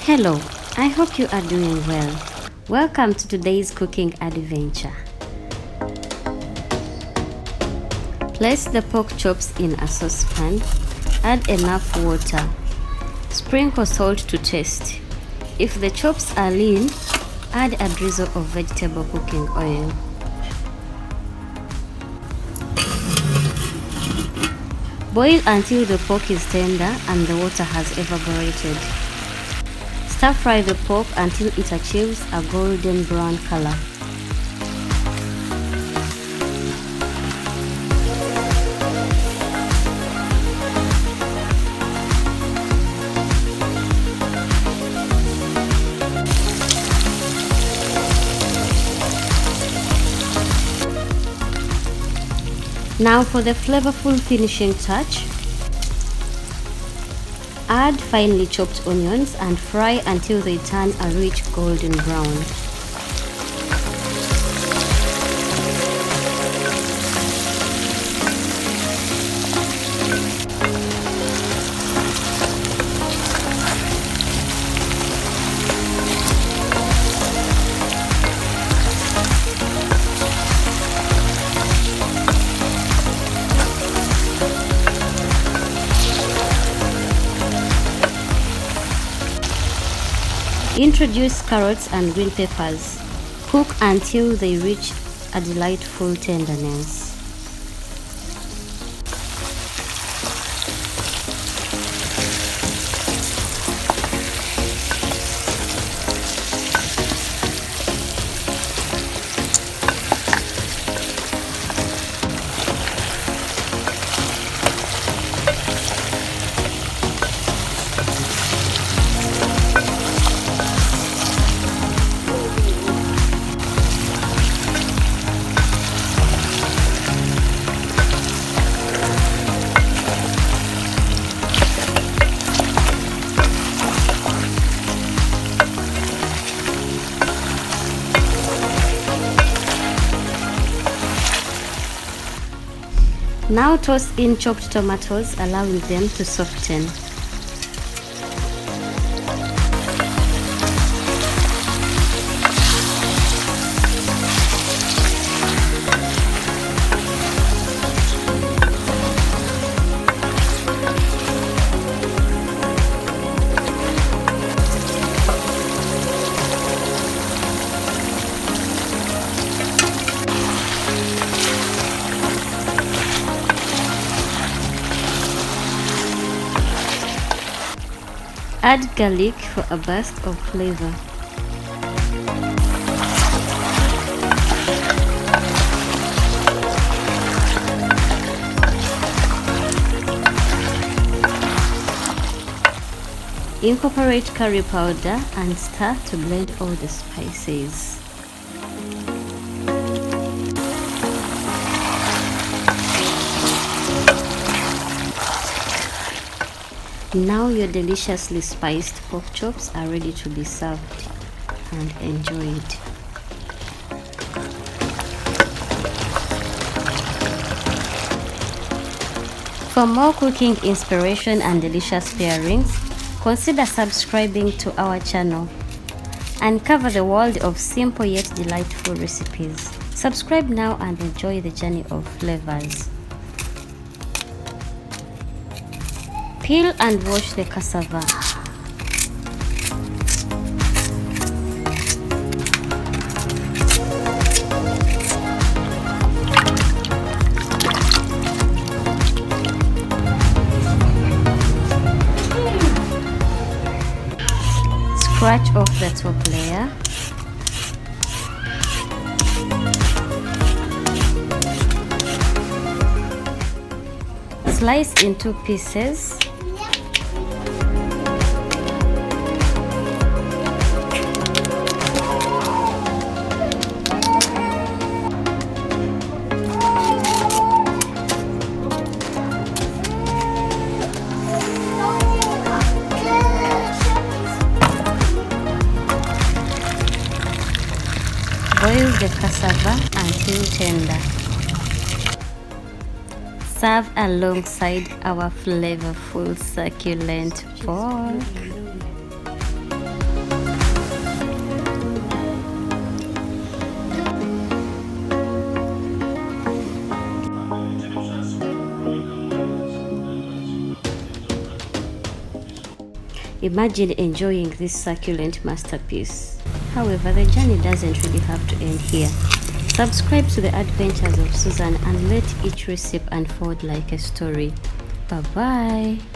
Hello, I hope you are doing well. Welcome to today's cooking adventure. Place the pork chops in a saucepan, add enough water, sprinkle salt to taste. If the chops are lean, add a drizzle of vegetable cooking oil. Boil until the pork is tender and the water has evaporated. Stir fry the pork until it achieves a golden brown color. Now for the flavorful finishing touch. Add finely chopped onions and fry until they turn a rich golden brown. Introduce carrots and green peppers. Cook until they reach a delightful tenderness. Now toss in chopped tomatoes, allowing them to soften. Add garlic for a burst of flavor. Incorporate curry powder and stir to blend all the spices. Now your deliciously spiced pork chops are ready to be served and enjoyed. For more cooking inspiration and delicious pairings, consider subscribing to our channel. Uncover the world of simple yet delightful recipes. Subscribe now and enjoy the journey of flavors. Peel and wash the cassava. Scratch off the top layer. Slice into pieces. Boil the cassava until tender. Serve alongside our flavorful succulent pork. Imagine enjoying this succulent masterpiece. However, the journey doesn't really have to end here. Subscribe to the adventures of Susan and let each recipe unfold like a story. Bye bye.